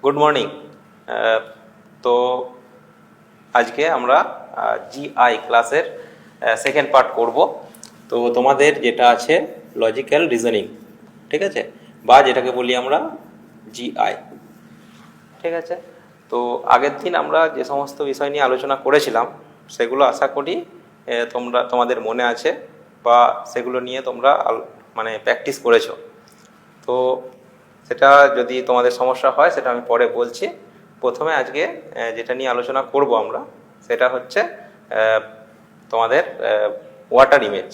Good morning. তো আজকে আমরা জিআই ক্লাসের সেকেন্ড পার্ট করব। তো তোমাদের যেটা আছে লজিক্যাল রিজনিং, ঠিক আছে, বা যেটাকে বলি আমরা জিআই, ঠিক আছে। তো আগের দিন আমরা যে সমস্ত বিষয় নিয়ে আলোচনা করেছিলাম সেগুলো আশা করি তোমাদের মনে আছে বা সেগুলো নিয়ে তোমরা মানে প্র্যাকটিস করেছো। তো সেটা যদি তোমাদের সমস্যা হয় সেটা আমি পরে বলছি। প্রথমে আজকে যেটা নিয়ে আলোচনা করব আমরা সেটা হচ্ছে তোমাদের ওয়াটার ইমেজ।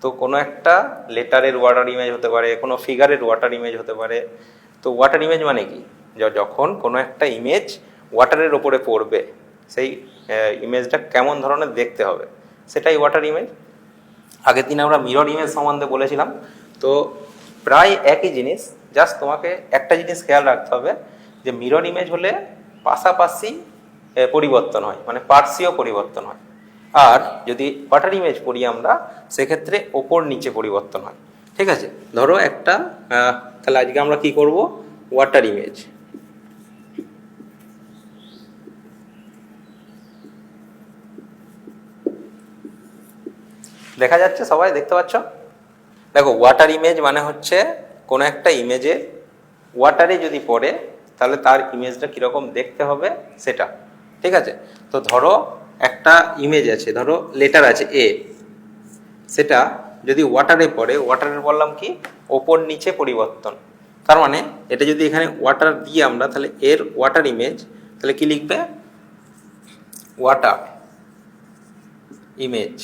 তো কোনো একটা লেটারের ওয়াটার ইমেজ হতে পারে, কোনো ফিগারের ওয়াটার ইমেজ হতে পারে। তো ওয়াটার ইমেজ মানে কি? যখন কোনো একটা ইমেজ ওয়াটারের ওপরে পড়বে সেই ইমেজটা কেমন ধরনের দেখতে হবে সেটাই ওয়াটার ইমেজ। আগের দিন আমরা মিরর ইমেজ সম্বন্ধে বলেছিলাম। তো প্রায় একই জিনিস, জাস্ট তোমাকে একটা জিনিস খেয়াল রাখতে হবে যে মিরর ইমেজ হলে পাশাপাশি পরিবর্তন হয়, মানে পার্শ্বীয় পরিবর্তন হয়। আর যদি ওয়াটার ইমেজ পড়ি আমরা সেক্ষেত্রে ওপর নিচে পরিবর্তন হয়, ঠিক আছে। ধরো একটা তাহলে আজকে আমরা কি করব, ওয়াটার ইমেজ। দেখা যাচ্ছে? সবাই দেখতে পাচ্ছ? দেখো, ওয়াটার ইমেজ মানে হচ্ছে কোনো একটা ইমেজে ওয়াটারে যদি পড়ে তাহলে তার ইমেজটা কীরকম দেখতে হবে সেটা, ঠিক আছে। তো ধরো একটা ইমেজ আছে, ধরো লেটার আছে এ, সেটা যদি ওয়াটারে পড়ে, ওয়াটারে বললাম কি ওপর নিচে পরিবর্তন। তার মানে এটা যদি এখানে ওয়াটার দিই আমরা তাহলে এর ওয়াটার ইমেজ, তাহলে কি লিখবে? ওয়াটার ইমেজ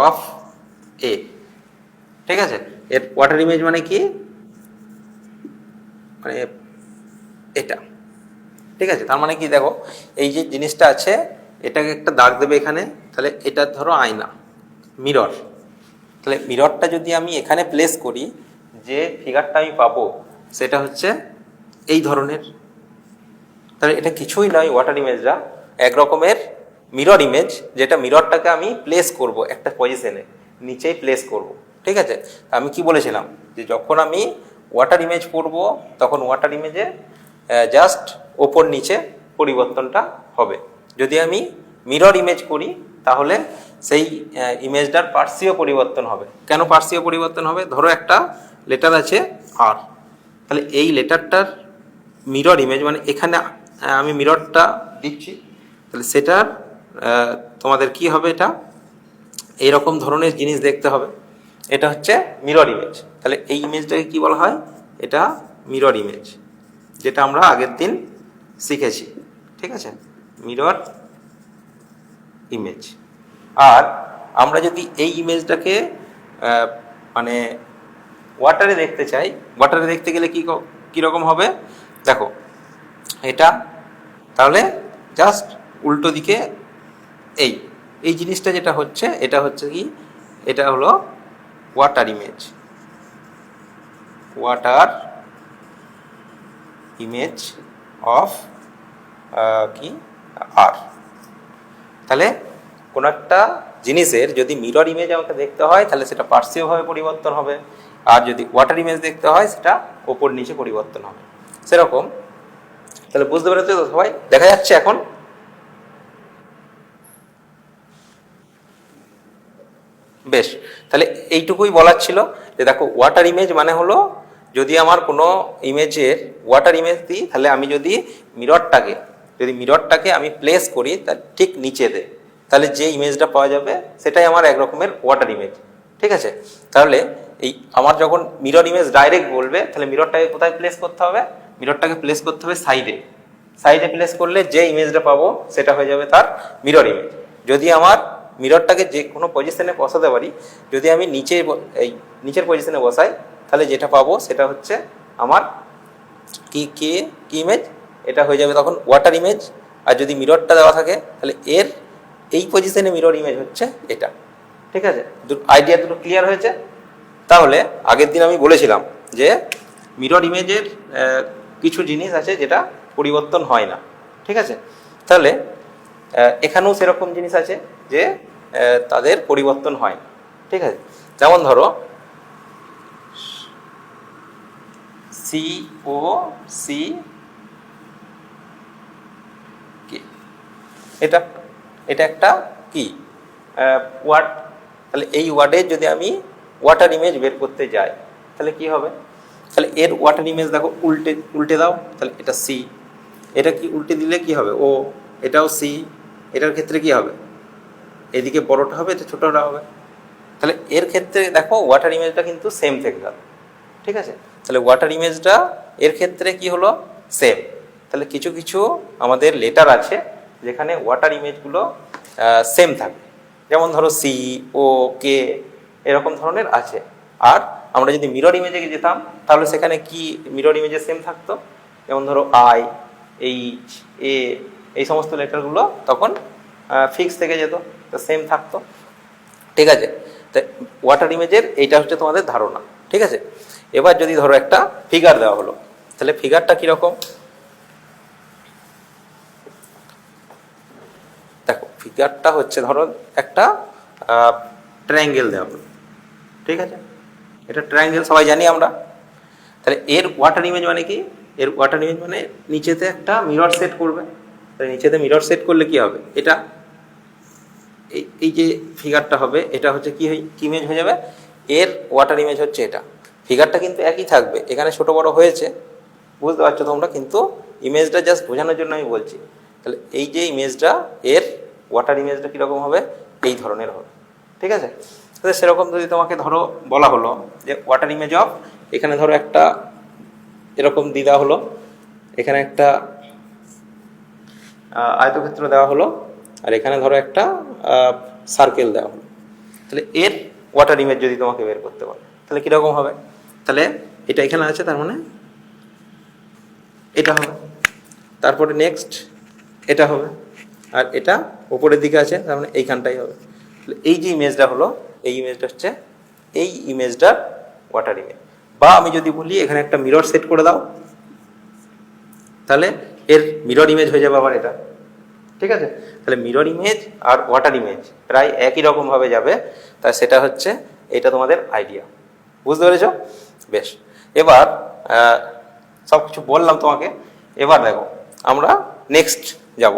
অফ এ, ঠিক আছে। এর ওয়াটার ইমেজ মানে কি, মানে এটা, ঠিক আছে। তার মানে কি, দেখো এই যে জিনিসটা আছে এটাকে একটা দাগ দেবে এখানে, তাহলে এটা ধরো আয়না, মিরর। তাহলে মিররটা যদি আমি এখানে প্লেস করি, যে ফিগারটা আমি পাবো সেটা হচ্ছে এই ধরনের। তাহলে এটা কিছুই নয়, ওয়াটার ইমেজটা এক রকমের মিরর ইমেজ, যেটা মিররটাকে আমি প্লেস করব একটা পজিশনে, নিচেই প্লেস করব, ঠিক আছে। আমি কি বলেছিলাম যে যখন আমি ওয়াটার ইমেজ পড়ব তখন ওয়াটার ইমেজে জাস্ট ওপর নিচে পরিবর্তনটা হবে। যদি আমি মিরর ইমেজ করি তাহলে সেই ইমেজটার পার্শ্বীয় পরিবর্তন হবে। কেন পার্শ্বীয় পরিবর্তন হবে? ধরো একটা লেটার আছে আর, তাহলে এই লেটারটার মিরর ইমেজ মানে এখানে আমি মিররটা দিচ্ছি, তাহলে সেটার তোমাদের কি হবে, এটা এইরকম ধরনের জিনিস দেখতে হবে। এটা হচ্ছে মিরর ইমেজ। তাহলে এই ইমেজটাকে কি বলা হয়? এটা মিরর ইমেজ, যেটা আমরা আগের দিন শিখেছি, ঠিক আছে, মিরর ইমেজ। আর আমরা যদি এই ইমেজটাকে মানে ওয়াটারে দেখতে চাই, ওয়াটারে দেখতে গেলে কীরকম হবে দেখো, এটা তাহলে জাস্ট উল্টো দিকে এই এই জিনিসটা যেটা হচ্ছে, এটা হচ্ছে কি, এটা হলো water image, water image of কি আর। তাহলে কোনো একটা জিনিসের যদি মিরর ইমেজ আমাকে দেখতে হয় তাহলে সেটা পার্শ্বীয়ভাবে পরিবর্তন হবে, আর যদি ওয়াটার ইমেজ দেখতে হয় সেটা ওপর নিচে পরিবর্তন হবে, সেরকম। তাহলে বুঝতে পেরেছো তো সবাই? দেখা যাচ্ছে এখন? বেশ, তাহলে এইটুকুই বলার ছিল যে দেখো ওয়াটার ইমেজ মানে হলো যদি আমার কোনো ইমেজের ওয়াটার ইমেজ দিই, তাহলে আমি যদি মিররটাকে আমি প্লেস করি তার ঠিক নিচেতে, তাহলে যে ইমেজটা পাওয়া যাবে সেটাই আমার এক রকমের ওয়াটার ইমেজ, ঠিক আছে। তাহলে এই আমার যখন মিরর ইমেজ ডাইরেক্ট বলবে তাহলে মিররটাকে কোথায় প্লেস করতে হবে? মিররটাকে প্লেস করতে হবে সাইডে। সাইডে প্লেস করলে যে ইমেজটা পাবো সেটা হয়ে যাবে তার মিরর ইমেজ। যদি আমার মিররটাকে যে কোনো পজিশনে বসাতে পারি, যদি আমি নিচের পজিশনে বসাই তাহলে যেটা পাবো সেটা হচ্ছে আমার কি ইমেজ, এটা হয়ে যাবে তখন ওয়াটার ইমেজ। আর যদি মিররটা দেওয়া থাকে তাহলে এর এই পজিশনে মিরর ইমেজ হচ্ছে এটা, ঠিক আছে। আইডিয়া দুটো ক্লিয়ার হয়েছে? তাহলে আগের দিন আমি বলেছিলাম যে মিরর ইমেজের কিছু জিনিস আছে যেটা পরিবর্তন হয় না, ঠিক আছে। তাহলে এখানেও সেরকম জিনিস আছে যে তাদের পরিবর্তন হয় না, ঠিক আছে। যেমন ধরো সি ও সি কে, এটা এটা একটা কি ওয়ার্ড। তাহলে এই ওয়ার্ডের যদি আমি ওয়াটার ইমেজ বের করতে যাই তাহলে কি হবে, তাহলে এর ওয়াটার ইমেজ দেখো উল্টে উল্টে দাও, তাহলে এটা সি, এটা কি উল্টে দিলে কি হবে ও, এটাও সি, এটার ক্ষেত্রে কি হবে এদিকে বড়টা হবে এটা ছোটটা হবে। তাহলে এর ক্ষেত্রে দেখো ওয়াটার ইমেজটা কিন্তু সেম থেকে গেল, ঠিক আছে। তাহলে ওয়াটার ইমেজটা এর ক্ষেত্রে কি হলো সেম। তাহলে কিছু কিছু আমাদের লেটার আছে যেখানে ওয়াটার ইমেজগুলো সেম থাকে, যেমন ধরো সি ও কে এরকম ধরনের আছে। আর আমরা যদি মিরর ইমেজে যেতাম তাহলে সেখানে কি মিরর ইমেজে সেম থাকতো, যেমন ধরো আই, এইচ, এ, এই সমস্ত লেটারগুলো তখন ফিক্স থেকে যেত, তো সেম থাকতো, ঠিক আছে। তো ওয়াটার ইমেজের এইটা হচ্ছে তোমাদের ধারণা, ঠিক আছে। এবার যদি ধরো একটা ফিগার দেওয়া হলো, তাহলে ফিগারটা কীরকম, দেখো ফিগারটা হচ্ছে ধরো একটা ট্রায়াঙ্গেল দেওয়া হলো, ঠিক আছে। এটা ট্রায়াঙ্গেল সবাই জানি আমরা। তাহলে এর ওয়াটার ইমেজ মানে কি, এর ওয়াটার ইমেজ মানে নিচেতে একটা মিরর সেট করবে। তাহলে নিচেতে মিরর সেট করলে কি হবে, এটা এই যে ফিগারটা হবে এটা হচ্ছে কি ইমেজ হয়ে যাবে, এর ওয়াটার ইমেজ হচ্ছে এটা। ফিগারটা কিন্তু একই থাকবে, এখানে ছোট বড় হয়েছে বুঝতে পারছো তোমরা, কিন্তু ইমেজটা জাস্ট বোঝানোর জন্য আমি বলছি। তাহলে এই যে ইমেজটা এর ওয়াটার ইমেজটা কীরকম হবে, এই ধরনের হবে, ঠিক আছে। তাহলে সেরকম যদি তোমাকে ধরো বলা হলো যে ওয়াটার ইমেজ অফ, এখানে ধরো একটা এরকম দিয়ে দেওয়া হলো, এখানে একটা আয়তক্ষেত্র দেওয়া হলো, আর এখানে ধরো একটা সার্কেল দেওয়া হলো। তাহলে এর ওয়াটার ইমেজ যদি তোমাকে বের করতে বলে তাহলে কীরকম হবে, তাহলে এটা এখানে আছে তার মানে এটা হবে, তারপরে নেক্সট এটা হবে, আর এটা ওপরের দিকে আছে তার মানে এইখানটাই হবে। এই যে ইমেজটা হলো এই ইমেজটা হচ্ছে এই ইমেজটার ওয়াটার ইমেজ। বা আমি যদি বলি এখানে একটা মিরর সেট করে দাও, তাহলে এর মিরর ইমেজ হয়ে যাবে আবার এটা, ঠিক আছে। তাহলে মিরর ইমেজ আর ওয়াটার ইমেজ প্রায় একই রকমভাবে যাবে, তাই সেটা হচ্ছে এটা তোমাদের আইডিয়া, বুঝতে পেরেছ? বেশ, এবার সব কিছু বললাম তোমাকে, এবার দেখো আমরা নেক্সট যাব।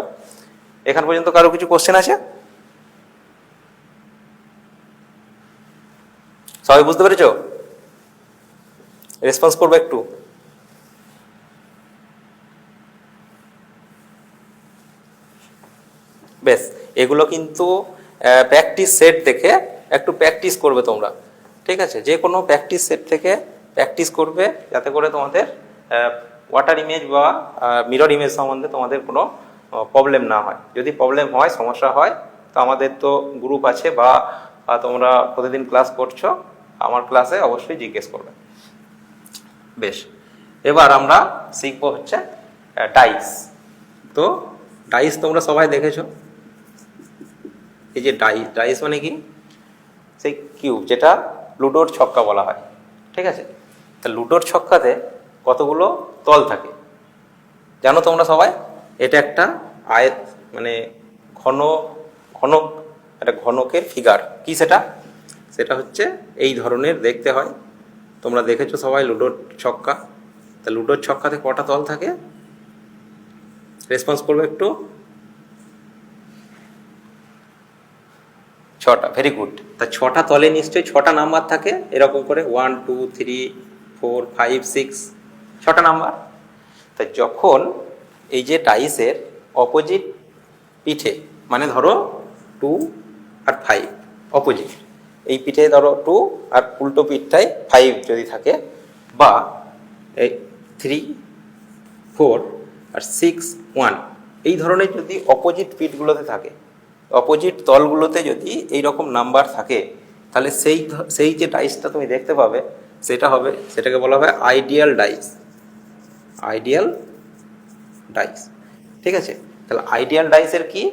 এখান পর্যন্ত কারো কিছু কোশ্চেন আছে? সবাই বুঝতে পেরেছ? রেসপন্স করবে একটু। বেশ, এগুলো কিন্তু প্র্যাকটিস সেট থেকে একটু প্র্যাকটিস করবে তোমরা, ঠিক আছে। যে কোনো প্র্যাকটিস সেট থেকে প্র্যাকটিস করবে যাতে করে তোমাদের ওয়াটার ইমেজ বা মিরর ইমেজ সম্বন্ধে তোমাদের কোনো প্রবলেম না হয়। যদি প্রবলেম হয়, সমস্যা হয়, তো আমাদের তো গ্রুপ আছে বা তোমরা প্রতিদিন ক্লাস করছো, আমার ক্লাসে অবশ্যই জিজ্ঞেস করবে। বেশ, এবার আমরা শিখবো হচ্ছে ডাইস। তো ডাইস তোমরা সবাই দেখেছো, এই যে ডাইস মানে কি, সেই কিউব যেটা লুডোর ছক্কা বলা হয়, ঠিক আছে। তা লুডোর ছক্কাতে কতগুলো তল থাকে জানো তোমরা সবাই? এটা একটা আয়ত মানে ঘন ঘনক, একটা ঘনকের ফিগার। কি সেটা? সেটা হচ্ছে এই ধরনের দেখতে হয়। তোমরা দেখেছো সবাই লুডোর ছক্কা, তা লুডোর ছক্কাতে কটা তল থাকে? রেসপন্স করবে একটু। 6টা, ভেরি গুড। তা 6টা তলে নিশ্চয়ই 6টা নাম্বার থাকে, এরকম করে 1 2 3 4 5 6, 6টা নাম্বার। তা যখন এই যে ডাইসের অপোজিট পিঠে, মানে ধরো 2 আর 5 অপোজিট, এই পিঠে ধরো 2 আর উল্টো পিঠটায় 5 যদি থাকে, বা এই 3 4 আর 6 1, এই ধরনের যদি অপোজিট পিঠগুলোতে থাকে, অপোজিট তলগুলোতে যদি এই রকম নাম্বার থাকে, তাহলে সেই যে ডাইসটা তুমি দেখতে পাবে সেটা হবে, সেটাকে বলা হয় আইডিয়াল ডাইস। আইডিয়াল ডাইস, ঠিক আছে। তাহলে আইডিয়াল ডাইসের কি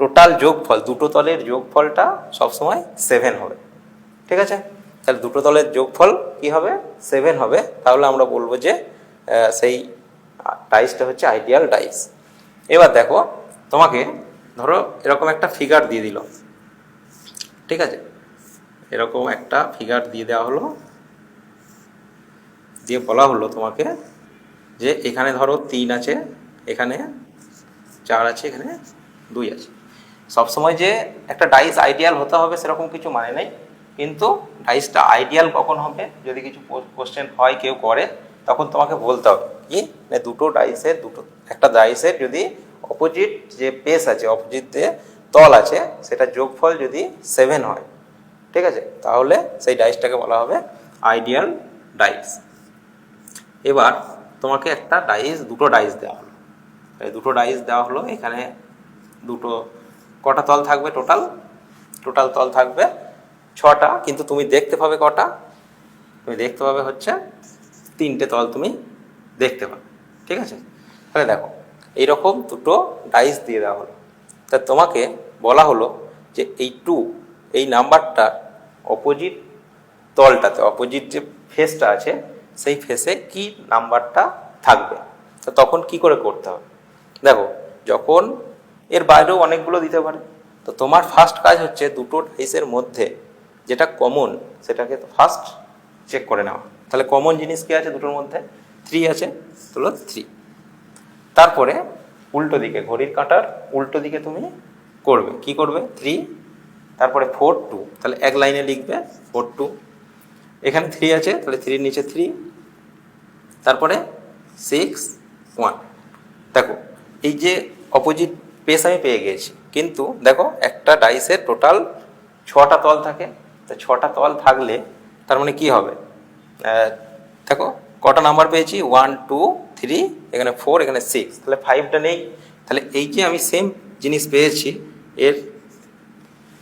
টোটাল যোগফল, দুটো তলের যোগফলটা সবসময় 7 হবে, ঠিক আছে। তাহলে দুটো তলের যোগফল কি হবে? 7 হবে। তাহলে আমরা বলবো যে সেই ডাইসটা হচ্ছে আইডিয়াল ডাইস। এবার দেখো তোমাকে ধরো এরকম একটা ফিগার দিয়ে দিল, ঠিক আছে। এরকম একটা ফিগার দিয়ে দেওয়া হলো, দিয়ে বলা হলো তোমাকে যে এখানে ধরো 3 আছে, এখানে 4 আছে, এখানে 2 আছে। সবসময় যে একটা ডাইস আইডিয়াল হতে হবে সেরকম কিছু মানে নেই, কিন্তু ডাইসটা আইডিয়াল কখন হবে, যদি কিছু কোশ্চেন হয় কেউ করে তখন তোমাকে বলতে হবে কি না একটা ডাইসের যদি অপোজিট যে পেস আছে, অপোজিট যে তল আছে, সেটা যোগফল যদি 7 হয়, ঠিক আছে, তাহলে সেই ডাইসটাকে বলা হবে আইডিয়াল ডাইস। এবার তোমাকে একটা দুটো ডাইস দেওয়া হলো, দুটো ডাইস দেওয়া হলো, এখানে কটা তল থাকবে টোটাল তল থাকবে 6টা, কিন্তু তুমি দেখতে পাবে কটা, তুমি দেখতে পাবে হচ্ছে 3টে তল তুমি দেখতে পাবে, ঠিক আছে। তাহলে দেখো এইরকম দুটো ডাইস দিয়ে দেওয়া হলো, তা তোমাকে বলা হলো যে এই নাম্বারটা অপোজিট তলটাতে, অপোজিট যে ফেসটা আছে সেই ফেসে কি নাম্বারটা থাকবে, তো তখন কি করে করতে হবে। দেখো যখন এর বাইরেও অনেকগুলো দিতে পারে, তো তোমার ফার্স্ট কাজ হচ্ছে দুটো ডাইসের মধ্যে যেটা কমন সেটাকে ফার্স্ট চেক করে নেওয়া। তাহলে কমন জিনিস কি আছে দুটোর মধ্যে, 3 আছে, তাহলে 3। তারপরে উল্টো দিকে, ঘড়ির কাঁটার উল্টো দিকে তুমি করবে, কি করবে 3, তারপরে 4 2, তাহলে এক লাইনে লিখবে 4 2, এখানে 3 আছে তাহলে 3 এর নিচে 3, তারপরে 6 1। দেখো এই যে অপোজিট পেস আমি পেয়ে গেছি, কিন্তু দেখো একটা ডাইসের টোটাল 6টা তল থাকে, তো 6টা তল থাকলে তার মানে কি হবে, দেখো কটা নাম্বার পেয়েছি 1 2 3, এখানে 4, এখানে 6, তাহলে 5টা নেই। তাহলে এই যে আমি সেম জিনিস পেয়েছি, এর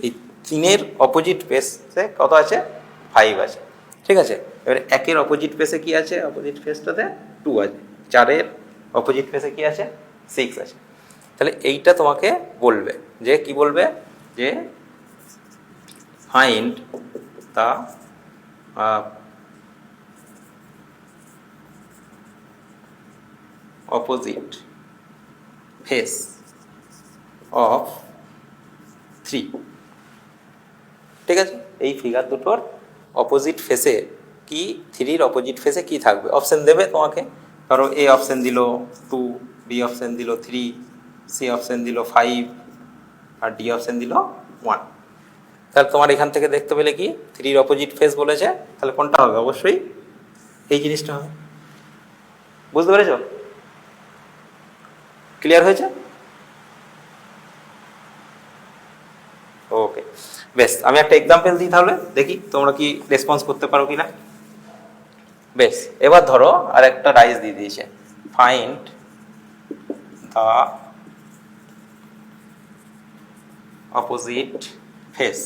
এই 3-এর অপোজিট পেসে কত আছে, 5 আছে, ঠিক আছে। এবারে 1-এর অপোজিট পেসে কি আছে, অপোজিট পেসটাতে 2 আছে, 4-এর অপোজিট পেসে কি আছে, 6 আছে। তাহলে এইটা তোমাকে বলবে যে কি বলবে, যে find the opposite face of 3, ঠিক আছে। এই ফিগার দুটোর অপোজিট ফেসে কি, 3-র অপোজিট ফেসে কি থাকবে, অপশন দেবে তোমাকে। ধরো এ অপশন দিল 2, বি অপশন দিল 3, সি অপশন দিল 5, আর ডি অপশন দিল 1। তাহলে তোমার এখান থেকে দেখতে পেলে কি 3-র অপোজিট ফেস বলেছে, তাহলে কোনটা হবে, অবশ্যই এই জিনিসটা হবে। বুঝতে পেরেছ, ক্লিয়ার হয়েছে? ওকে, বেশ, আমি একটা এক্সাম্পল দিই, তাহলে দেখি তোমরা কি রেসপন্স করতে পারো কিনা। বেশ, এবার ধরো আর একটা ডাইস দিয়ে দিয়েছে, find the opposite face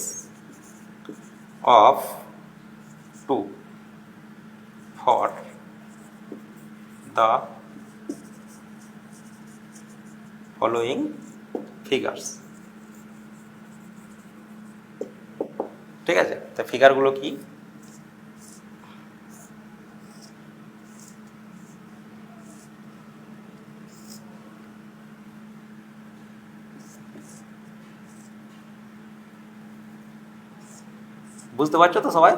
of 2 for the following figures, ঠিক আছে। তো ফিগারগুলো কি, বুঝতে পারছো তো সবাই?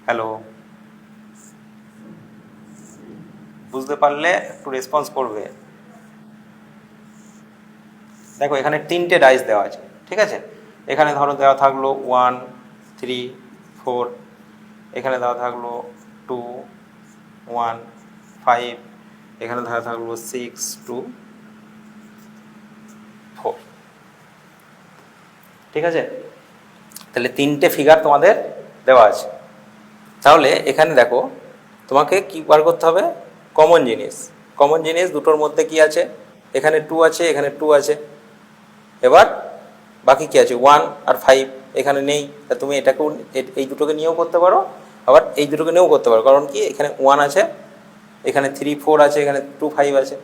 হ্যালো, বুঝতে পারলে একটু রেসপন্স করবে। দেখো এখানে 3টে ডাইস দেওয়া আছে, ঠিক আছে। এখানে ধরো দেওয়া থাকলো 1 3 4, এখানে দেওয়া থাকলো 2 1 5, এখানে দেওয়া থাকলো 6 2 4, ঠিক আছে। তাহলে 3টে ফিগার তোমাদের দেওয়া আছে। তাহলে এখানে দেখো তোমাকে কি বার করতে হবে, কমন জিনিস। কমন জিনিস দুটোর মধ্যে কি আছে, এখানে 2 আছে, এখানে 2 আছে, এবার বাকি কি আছে 1 আর 5, এখানে নেই। তা তুমি এটাকেও, এই দুটোকে নিয়েও করতে পারো, আবার এই দুটোকে নিয়েও করতে পারো, কারণ কি এখানে 1 আছে, এখানে 3 4 আছে, এখানে 2 5 আছে।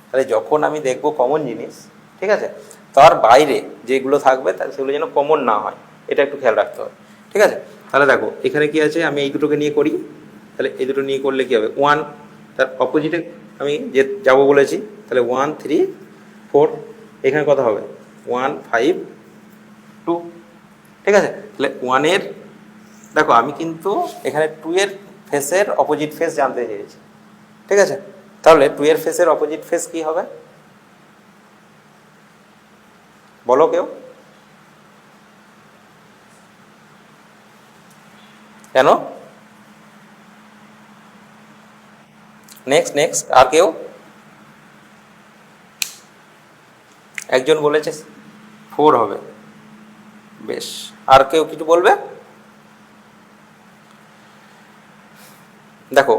তাহলে যখন আমি দেখবো কমন জিনিস, ঠিক আছে, তার বাইরে যেগুলো থাকবে সেগুলো যেন কমন না হয়, এটা একটু খেয়াল রাখতে হবে, ঠিক আছে। তাহলে দেখো এখানে কি আছে, আমি এই দুটোকে নিয়ে করি, তাহলে এই দুটো নিয়ে করলে কি হবে 1, তার অপোজিটে আমি যে যাবো বলেছি, তাহলে 1 3 4, এখানে কত হবে 1 5 2, ঠিক আছে। তাহলে 1-এর দেখো আমি কিন্তু এখানে 2 এর ফেসের অপোজিট ফেস জানতে চেয়েছি, ঠিক আছে? তাহলে 2 এর ফেসের অপোজিট ফেস কি হবে বলো কেউ? কেন? নেক্সট আর কেউ? একজন বলেছে 4 হবে, বেশ। আর কেউ কিছু বলবে? দেখো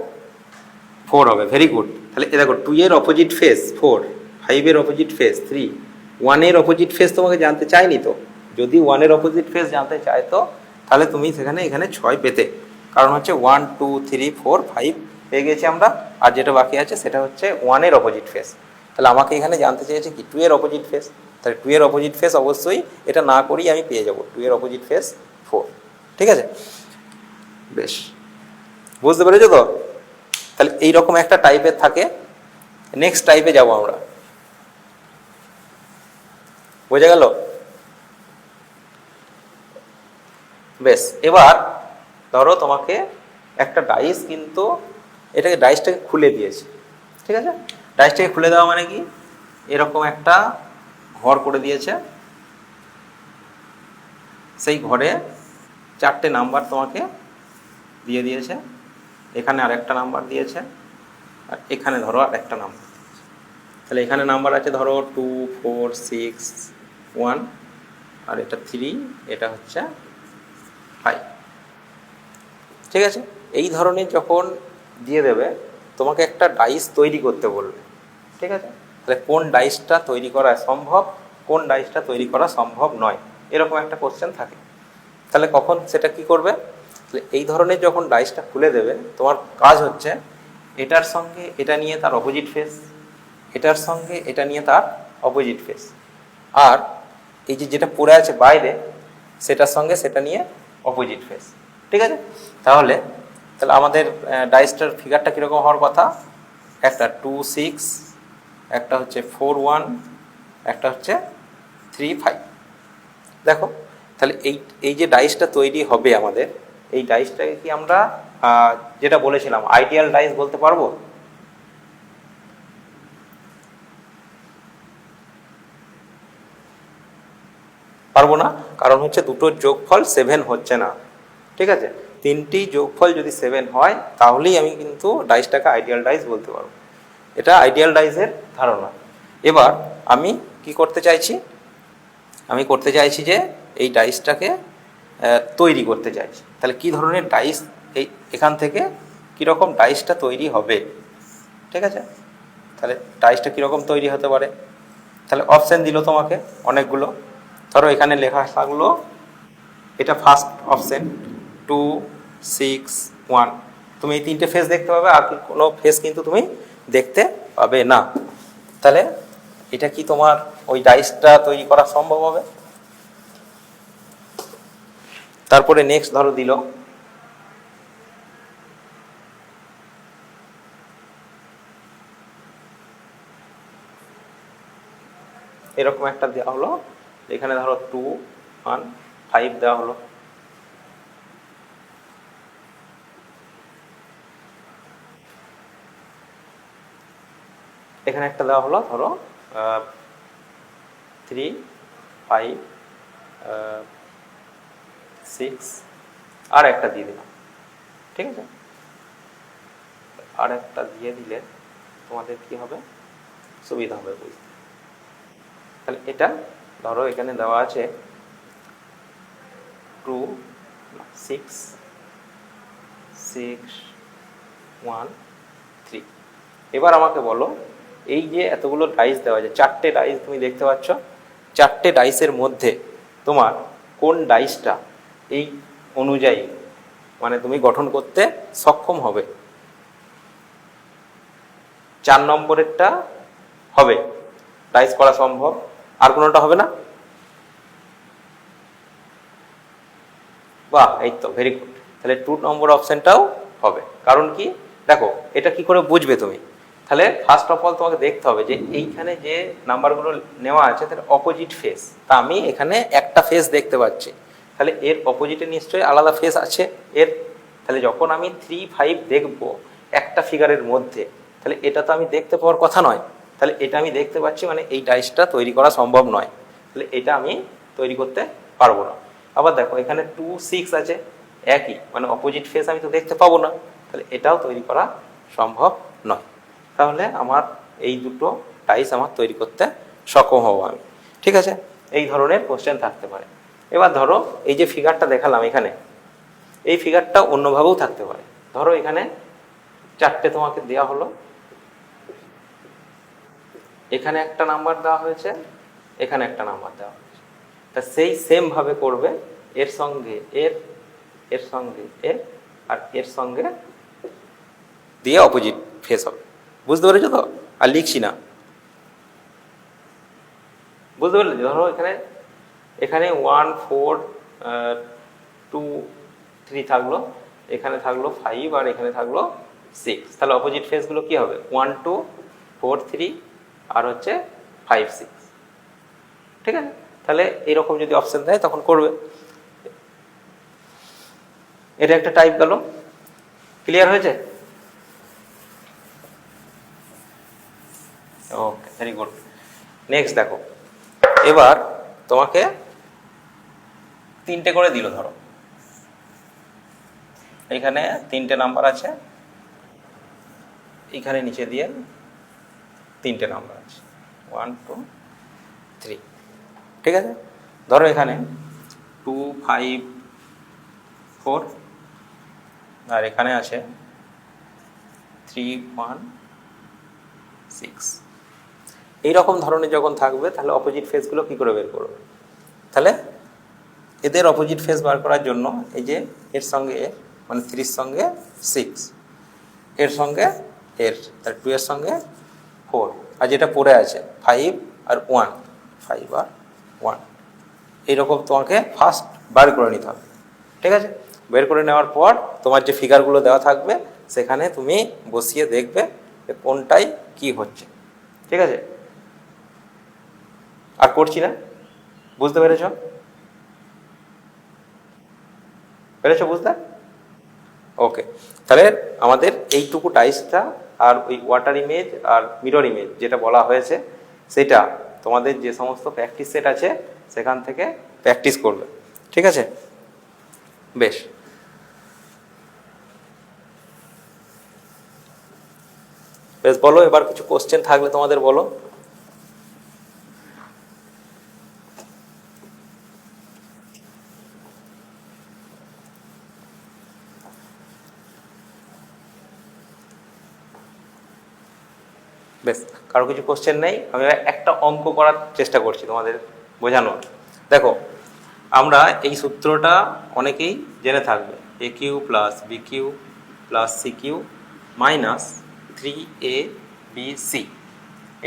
4 হবে, ভেরি গুড। তাহলে এ দেখো 2 এর অপোজিট ফেস 4, 5 এর অপোজিট ফেস 3, 1 এর অপোজিট ফেস তোমাকে জানতে চাইনি তো। যদি 1 এর অপোজিট ফেস জানতে চাইতো তাহলে তুমি এখানে 6 পেতে, কারণ হচ্ছে 1 2 3 4 5 পেয়ে গেছি আমরা, আর যেটা বাকি আছে সেটা হচ্ছে 1 এর অপোজিট ফেস। তাহলে আমাকে এখানে জানতে চেয়েছে কি 2 এর অপোজিট ফেস, তাহলে 2 এর অপোজিট ফেস অবশ্যই এটা না করেই আমি পেয়ে যাব, 2 এর অপোজিট ফেস 4, ঠিক আছে? বেশ, বুঝতে পেরেছো তো? তাহলে এইরকম একটা টাইপের থাকে। নেক্সট টাইপে যাব আমরা, বোঝা গেল? বেশ, এবার ধরো তোমাকে একটা ডাইস, কিন্তু এটাকে ডাইসটাকে খুলে দিয়েছে, ঠিক আছে? ডাইসটাকে খুলে দেওয়া মানে কি, এরকম একটা ঘর করে দিয়েছে, সেই ঘরে 4টে নাম্বার তোমাকে দিয়ে দিয়েছে, এখানে আর একটা নাম্বার দিয়েছে, আর এখানে ধরো আর একটা নাম্বার। তাহলে এখানে নাম্বার আছে ধরো 2 4 6 1, আর এটা 3, এটা হচ্ছে 5, ঠিক আছে? এই ধরনের যখন দিয়ে দেবে তোমাকে একটা ডাইস তৈরি করতে বলবে, ঠিক আছে? তাহলে কোন ডাইসটা তৈরি করা সম্ভব, কোন ডাইসটা তৈরি করা সম্ভব নয়, এরকম একটা কোশ্চেন থাকে। তাহলে কখন সেটা কি করবে, তাহলে এই ধরনের যখন ডাইসটা খুলে দেবে তোমার কাজ হচ্ছে এটার সঙ্গে এটা নিয়ে তার অপোজিট ফেস, এটার সঙ্গে এটা নিয়ে তার অপোজিট ফেস, আর এই যে যেটা পড়ে আছে বাইরে সেটার সঙ্গে সেটা নিয়ে অপোজিট ফেস, ঠিক আছে? তাহলে আমাদের ডাইসটার ফিগারটা কীরকম হওয়ার কথা, একটা 2 6, একটা হচ্ছে 4 1, একটা হচ্ছে 3 5। দেখো তাহলে এই যে ডাইসটা তৈরি হবে আমাদের, এই ডাইসটাকে কি আমরা যেটা বলেছিলাম আইডিয়াল ডাইস বলতে পারবো? পারবো না, কারণ হচ্ছে দুটোর যোগফল 7 হচ্ছে না, ঠিক আছে? 3টি যোগফল যদি 7 হয় তাহলেই আমি কিন্তু ডাইসটাকে আইডিয়াল ডাইস বলতে পারবো। এটা আইডিয়াল ডাইসের ধারণা। এবার আমি কি করতে চাইছি, আমি করতে চাইছি যে এই ডাইসটাকে তৈরি করতে চাইছি। তাহলে কি ধরনের ডাইস, এখান থেকে কীরকম ডাইসটা তৈরি হবে, ঠিক আছে? তাহলে ডাইসটা কীরকম তৈরি হতে পারে, তাহলে অপশান দিল তোমাকে অনেকগুলো। ধরো এখানে লেখা থাকলো, এটা ফার্স্ট অপশন 2 6 1, তুমি এই 3টে ফেস দেখতে পাবে, আর কোনো ফেস কিন্তু তুমি দেখতে পাবে না। তাহলে এটা কি তোমার ওই ডাইসটা তৈরি করা সম্ভব হবে? তারপরে নেক্সট ধরো দিল এরকম একটা দেওয়া হলো, এখানে ধরো 2 1 5 দেওয়া হলো, এখানে একটা দেওয়া হলো ধরো 3 5 6, আর একটা দিয়ে দিলাম, ঠিক আছে? আর একটা দিয়ে দিলে তোমাদের কি হবে, সুবিধা হবে বুঝতে। তাহলে এটা ধরো এখানে দেওয়া আছে 2 6 6 1 3। এবার আমাকে বলো, এই যে এতগুলো ডাইস দেওয়া আছে, 4টে ডাইস তুমি দেখতে পাচ্ছ, 4টে ডাইসের মধ্যে তোমার কোন ডাইসটা এই অনুযায়ী মানে তুমি গঠন করতে সক্ষম হবে? 4 নম্বরেরটা হবে, ডাইস করা সম্ভব, আর কোনোটা হবে না? বাহ, এই তো ভেরি গুড। তাহলে 2 নম্বর অপশনটাও হবে, কারণ কি দেখো এটা কি করে বুঝবে তুমি, তাহলে ফার্স্ট অফ অল তোমাকে দেখতে হবে যে এইখানে যে নাম্বারগুলো নেওয়া আছে তার অপোজিট ফেস, তা আমি এখানে একটা ফেস দেখতে পাচ্ছি, তাহলে এর অপোজিটে নিশ্চয়ই আলাদা ফেস আছে এর। তাহলে যখন আমি 3, 5 দেখব একটা ফিগারের মধ্যে, তাহলে এটা তো আমি দেখতে পাওয়ার কথা নয়। তাহলে এটা আমি দেখতে পাচ্ছি মানে এই ডাইসটা তৈরি করা সম্ভব নয়, তাহলে এটা আমি তৈরি করতে পারবো না। আবার দেখো এখানে 2, 6 আছে, একই মানে অপোজিট ফেস আমি তো দেখতে পাবো না, তাহলে এটাও তৈরি করা সম্ভব নয়। তাহলে আমার এই দুটো ডাইস আমার তৈরি করতে সক্ষম হব আমি। ঠিক আছে, এই ধরনের কোশ্চেন থাকতে পারে। এবার ধরো এই যে ফিগারটা দেখালাম এখানে, এই ফিগারটা অন্যভাবেও থাকতে পারে। ধরো এখানে 4টে তোমাকে দেওয়া হলো, এখানে একটা নাম্বার দেওয়া হয়েছে, এখানে একটা নাম্বার দেওয়া হয়েছে, তা সেই সেম ভাবে করবে, এর সঙ্গে এর, এর সঙ্গে এর, আর এর সঙ্গে দিয়ে অপোজিট ফেস হবে। বুঝতে পেরেছো তো? আর লিখছি না, বুঝতে পারলে? ধরো এখানে এখানে 1, 4, 2, 3 থাকলো, এখানে থাকলো 5, আর এখানে থাকলো 6। তাহলে অপোজিট ফেসগুলো কি হবে? 1, 2, 4, 3 আর হচ্ছে 5, 6। ঠিক আছে, তাহলে এইরকম যদি অপশন দেয় তখন করবে। এটা একটা টাইপ গেল। ক্লিয়ার হয়েছে? ওকে, ভেরি গুড। নেক্সট দেখো, এবার তোমাকে 3টে করে দিল। ধরো এখানে 3টে নাম্বার আছে, এখানে নিচে দিয়ে 3টে নাম্বার আছে, 1, 2, 3। ঠিক আছে, ধরো এখানে 2, 5, 4 আর এখানে আছে 3, 1, 6। এইরকম ধরনের যখন থাকবে তাহলে অপোজিট ফেসগুলো কি করে বের করবে? তাহলে এদের অপোজিট ফেস বার করার জন্য এই যে এর সঙ্গে এর মানে 3 সঙ্গে 6, এর সঙ্গে এর, তাহলে 2 এর সঙ্গে 4, আর যেটা পড়ে আছে 5 আর 1, 5 আর 1, এইরকম তোমাকে ফার্স্ট বার করে নিতে হবে। ঠিক আছে, বের করে নেওয়ার পর তোমার যে ফিগারগুলো দেওয়া থাকবে সেখানে তুমি বসিয়ে দেখবে যে কোনটাই কি হচ্ছে। ঠিক আছে, আর করছি না। বুঝতে পেরেছ? বুঝতে? ওকে, তাহলে আমাদের এইটুকু ডাইসটা আর ওই ওয়াটার ইমেজ আর মিরর ইমেজ যেটা বলা হয়েছে সেটা তোমাদের যে সমস্ত প্র্যাকটিস সেট আছে সেখান থেকে প্র্যাকটিস করবে। ঠিক আছে, বেশ। বেশ, বলো এবার কিছু কোশ্চেন থাকলে তোমাদের বলো। বেশ, কারো কিছু কোশ্চেন নেই, আমি একটা অঙ্ক করার চেষ্টা করছি তোমাদের বোঝানোর। দেখো, আমরা এই সূত্রটা অনেকেই জেনে থাকবে, A cube plus B cube plus C cube minus 3abc,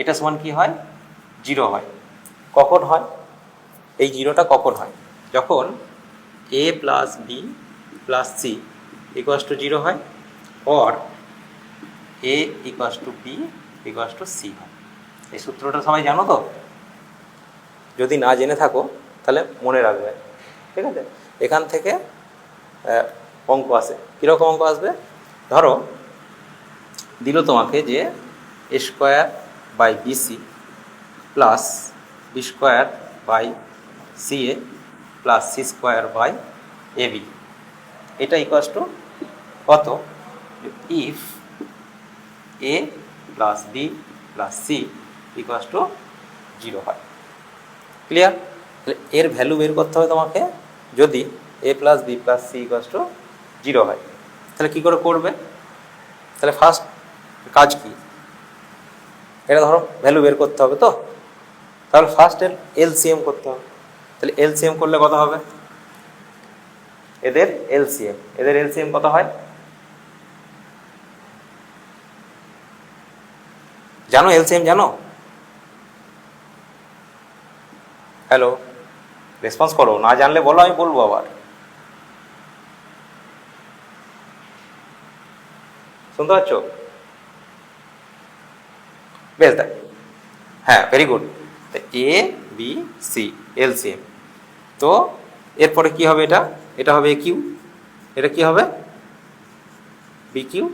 এটা সমান কি হয়? 0 হয়। কখন হয় এই 0টা? কখন হয়? যখন a plus B plus C equals to 0 হয়, or a equals to b equals to c হয়। এই সূত্রটা সবাই জানো তো? যদি না জেনে থাকো তাহলে মনে রাখবে। ঠিক আছে, এখান থেকে অঙ্ক আসে। কীরকম অঙ্ক আসবে? ধরো দিল তোমাকে যে a square by b c plus B square by c a plus C square by a b, এটা ইকুয়ালস টু কত? If a plus B plus C equals to 0 হয়। ক্লিয়ার? তাহলে এর ভ্যালু বের করতে হবে তোমাকে যদি A plus B plus C equals to 0 হয়। তাহলে কী করে করবে? তাহলে ফার্স্ট কাজ কি? এটা ধরো ভ্যালু বের করতে হবে তো, তাহলে ফার্স্ট এর এলসিএম করতে হবে। তাহলে এলসিএম করলে কত হবে? এদের এলসিএম কত হয় জানো? এলসিএম জানো? হ্যালো, রেসপন্স করো, না জানলে বলো, আমি বলবো আবার। শুনতে পাচ্ছ? বেশ, দেখ, হ্যাঁ, very good. A B C LCM, তো এরপরে কি হবে, এটা এটা হবে কিউ, এটা কি হবে বি কিউ,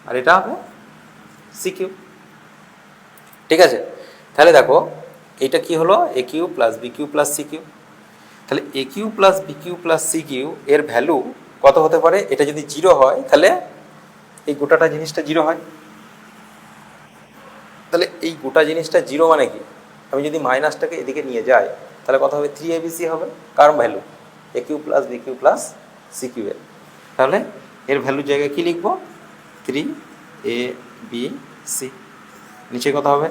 আর এটা হবে সি কিউ। ঠিক আছে, তাহলে দেখো এটা কি হলো A cube plus B cube plus C cube. তাহলে A cube plus B cube plus C cube এর ভ্যালু কত হতে পারে? এটা যদি জিরো হয় তাহলে এই গোটাটা জিনিসটা জিরো হয়। তাহলে এই গোটা জিনিসটা জিরো মানে কি? আমি যদি মাইনাসটাকে এদিকে নিয়ে যাই তাহলে কত হবে? 3abc হবে। কার value? A cube plus B cube plus C cube এর। তাহলে এর ভ্যালুর জায়গায় কি লিখবো? 3abc। নিচে কত হবে?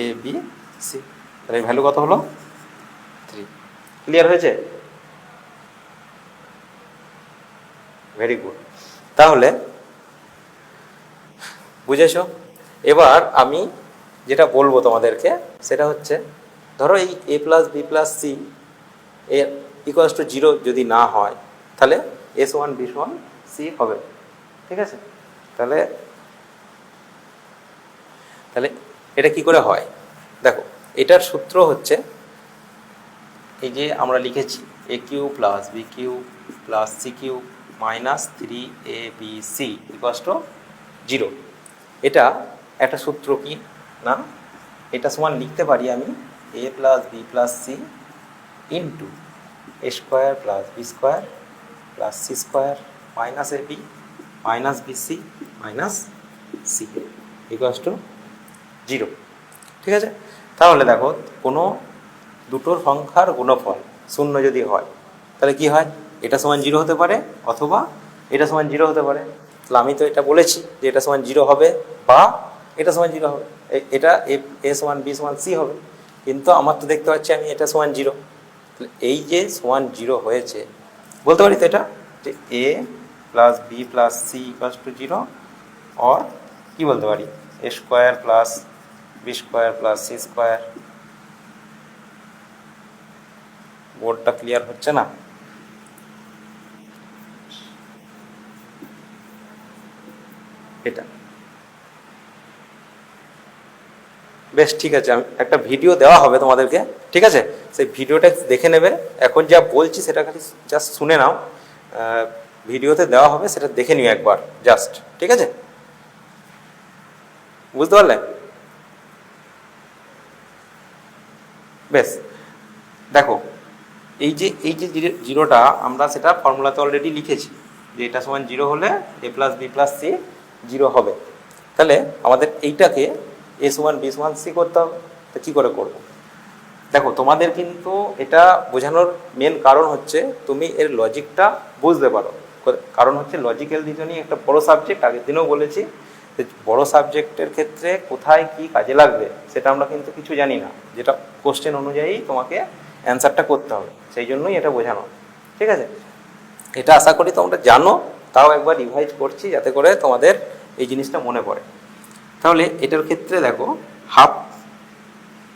abc। তাহলে এই ভ্যালু কত হলো? 3। ক্লিয়ার হয়েছে? Very good. তাহলে বুঝেছো? এবার আমি যেটা বলবো তোমাদেরকে সেটা হচ্ছে, ধরো এই এ প্লাস বি প্লাস সি এর ইকুয়ালস টু জিরো যদি না হয় তাহলে এস ওয়ান বিস ওয়ান সি হবে। ঠিক আছে, তাহলে তাহলে এটা কি করে হয় দেখো, এটার সূত্র হচ্ছে এই যে আমরা লিখেছি A cube plus B cube plus C cube minus 3abc equals to zero. এটা একটা সূত্র কি না, এটা সমান লিখতে পারি আমি A plus B plus C into A square plus B square plus C square minus A B minus BC minus C equals to zero. ঠিক আছে, তাহলে দেখো কোনো দুটোর সংখ্যার গুণফল শূন্য যদি হয় তাহলে কি হয়? এটা সমান জিরো হতে পারে অথবা এটা সমান জিরো হতে পারে। তাহলে আমি তো এটা বলেছি যে এটা সমান জিরো হবে বা এটা সমান জিরো হবে, এটা এ সমান বি সমান সি হবে, কিন্তু আমার তো দেখতে পাচ্ছি আমি এটা সমান জিরো। তাহলে এই যে সমান জিরো হয়েছে বলতে পারি তো এটা যে A plus B plus C equals to zero, or কি বলতে পারি A square plus B square plus C square. বোর্ডটা ক্লিয়ার হচ্ছে না? এটা বেশ ঠিক আছে, আমি একটা ভিডিও দেওয়া হবে তোমাদেরকে, ঠিক আছে, সেই ভিডিওটা দেখে নেবে। এখন যা বলছি সেটা খালি জাস্ট শুনে নাও, ভিডিওতে দেওয়া হবে সেটা দেখে নিও একবার জাস্ট। ঠিক আছে, বুঝতে পারলে? বেশ, দেখো এই যে জিরোটা আমরা সেটা ফর্মুলাতে অলরেডি লিখেছি যে এটা সমান জিরো হলে A plus B plus C zero হবে। তাহলে আমাদের এইটাকে এ সমান বি সমান সি করতে হবে। তো কী করে করবো দেখো, তোমাদের কিন্তু এটা বোঝানোর মেন কারণ হচ্ছে তুমি এর লজিকটা বুঝতে পারো। কারণ হচ্ছে লজিক্যাল রিজনিং একটা বড় সাবজেক্ট, আগের দিনেও বলেছি যে বড় সাবজেক্টের ক্ষেত্রে কোথায় কি কাজে লাগবে সেটা আমরা কিন্তু কিছু জানি না, যেটা কোশ্চেন অনুযায়ী তোমাকে অ্যান্সারটা করতে হবে, সেই জন্যই এটা বোঝানো। ঠিক আছে, এটা আশা করি তোমরা জানো, তাও একবার রিভাইজ করছি যাতে করে তোমাদের এই জিনিসটা মনে পড়ে। তাহলে এটার ক্ষেত্রে দেখো হাফ,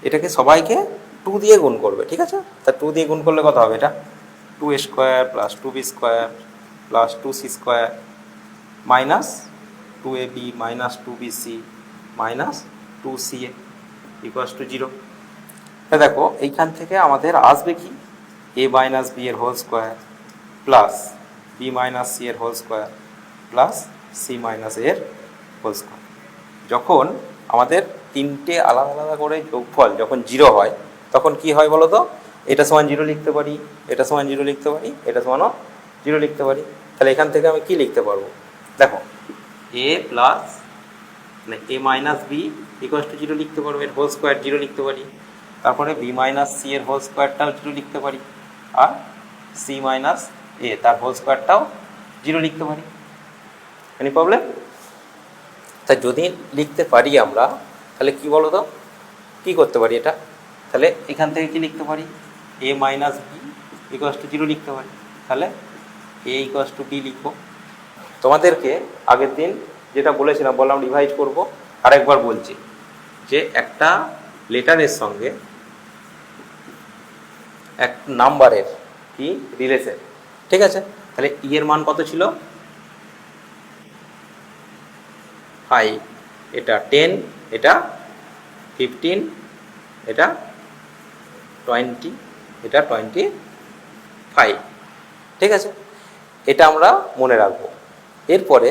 এটাকে সবাইকে 2 দিয়ে গুণ করবে। ঠিক আছে, তা 2 দিয়ে গুণ করলে কত হবে? এটা 2 square plus 2b square plus 2c square minus 2ab minus 2bc minus 2ca equals to zero. দেখো এইখান থেকে আমাদের আসবে কি a মাইনাস b এর whole square plus b minus c এর whole square plus c minus এর হোল স্কোয়ার। যখন আমাদের তিনটে আলাদা আলাদা করে যোগফল যখন জিরো হয় তখন কি হয় বলো তো? এটা সমান জিরো লিখতে পারি, এটা সমান জিরো লিখতে পারি, এটা সমানও জিরো লিখতে পারি। তাহলে এখান থেকে আমি কি লিখতে পারবো দেখো, এ প্লাস মানে A minus B equals to zero লিখতে পারবো, এর হোল স্কোয়ার জিরো লিখতে পারি। তারপরে বি মাইনাস সি এর হোল স্কোয়ারটাও জিরো লিখতে পারি, আর সি মাইনাস এ তার হোল স্কোয়ারটাও জিরো লিখতে পারি। Any problem? তাই যদি লিখতে পারি আমরা তাহলে কি বলো তো কী করতে পারি এটা? তাহলে এখান থেকে কি লিখতে পারি? A minus B equals to zero লিখতে পারি। তাহলে এ ইকুয়ালস টু বি লিখবো। তোমাদেরকে আগের দিন যেটা বলেছিলাম, বললাম রিভাইজ করবো, আরেকবার বলছি যে একটা লেটারের সঙ্গে এক নাম্বারের কি রিলেশন। ঠিক আছে, তাহলে ই এর মান কত ছিল? 5, এটা 10, এটা 15, এটা 20, এটা 25। ঠিক আছে, এটা আমরা মনে রাখবো। এরপরে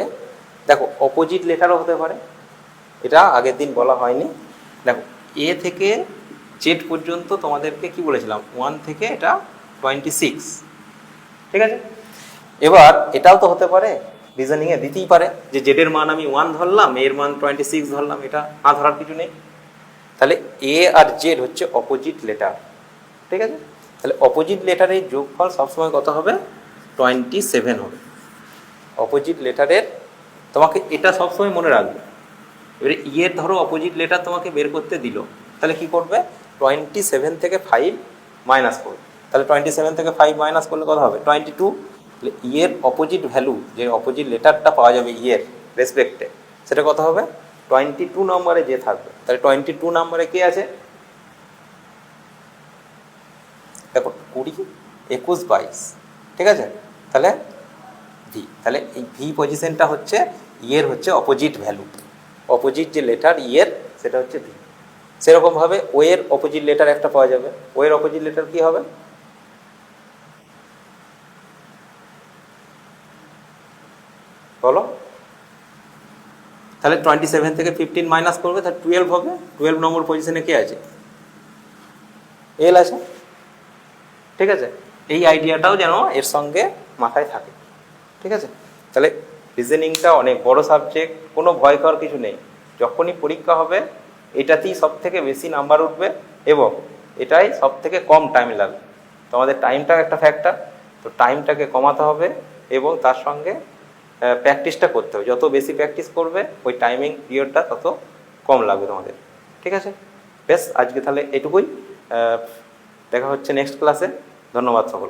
দেখো অপোজিট লেটারও হতে পারে, এটা আগের দিন বলা হয়নি। দেখো এ থেকে জেড পর্যন্ত তোমাদেরকে কি বলেছিলাম, 1 থেকে এটা 26, ঠিক আছে। এবার এটাও তো হতে পারে, রিজনিংয়ে দিতেই পারে যে জেডের মান আমি 1 ধরলাম, এর মান 26 ধরলাম, এটা না ধরার কিছু নেই। তাহলে এ আর জেড হচ্ছে অপোজিট লেটার, ঠিক আছে। তাহলে অপোজিট লেটারের যোগফল সবসময় কত হবে, 27 হবে। অপোজিট লেটারের তোমাকে এটা সবসময় মনে রাখবে। এবারে ইয়ের ধরো অপোজিট লেটার তোমাকে বের করতে দিল, তাহলে কি করবে, 27 থেকে 5 মাইনাস করবে। তাহলে 27 থেকে 5 মাইনাস করলে কত হবে, 22। তাহলে ইয়ের অপোজিট ভ্যালু, যে অপোজিট লেটারটা পাওয়া যাবে ইয়ের রেসপেক্টে, সেটা কত হবে, 22 নম্বরে যে থাকবে। তাহলে 22 নম্বরে কে আছে, দেখো 20, 21, 22, ঠিক আছে। তাহলে ভি, তাহলে এই ভি পজিশনটা হচ্ছে ইয়ের হচ্ছে অপোজিট ভ্যালু, অপোজিট যে লেটার ইয়ের সেটা হচ্ছে ভি। সেরকমভাবে ও এর অপোজিট লেটার একটা পাওয়া যাবে, ও এর অপোজিট লেটার কি হবে, বলো। তাহলে 27 থেকে 15 মাইনাস করবে, তাহলে 12 হবে। 12 নম্বর পজিশনে কে আছে, এল আছে, ঠিক আছে। এই আইডিয়াটাও যেন এর সঙ্গে মাথায় থাকে, ঠিক আছে। তাহলে রিজনিংটা অনেক বড় সাবজেক্ট, কোনো ভয় করার কিছু নেই। যখনই পরীক্ষা হবে এটাতেই সব থেকে বেশি নাম্বার উঠবে এবং এটাই সব থেকে কম টাইম লাগবে। তোমাদের টাইমটা একটা ফ্যাক্টর, তো টাইমটাকে কমাতে হবে এবং তার সঙ্গে প্র্যাকটিসটা করতে হবে। যত বেশি প্র্যাকটিস করবে ওই টাইমিং পিরিয়ডটা তত কম লাগবে তোমাদের, ঠিক আছে। বেশ, আজকে তাহলে এটুকুই, দেখা হচ্ছে নেক্সট ক্লাসে। ধন্যবাদ সকল।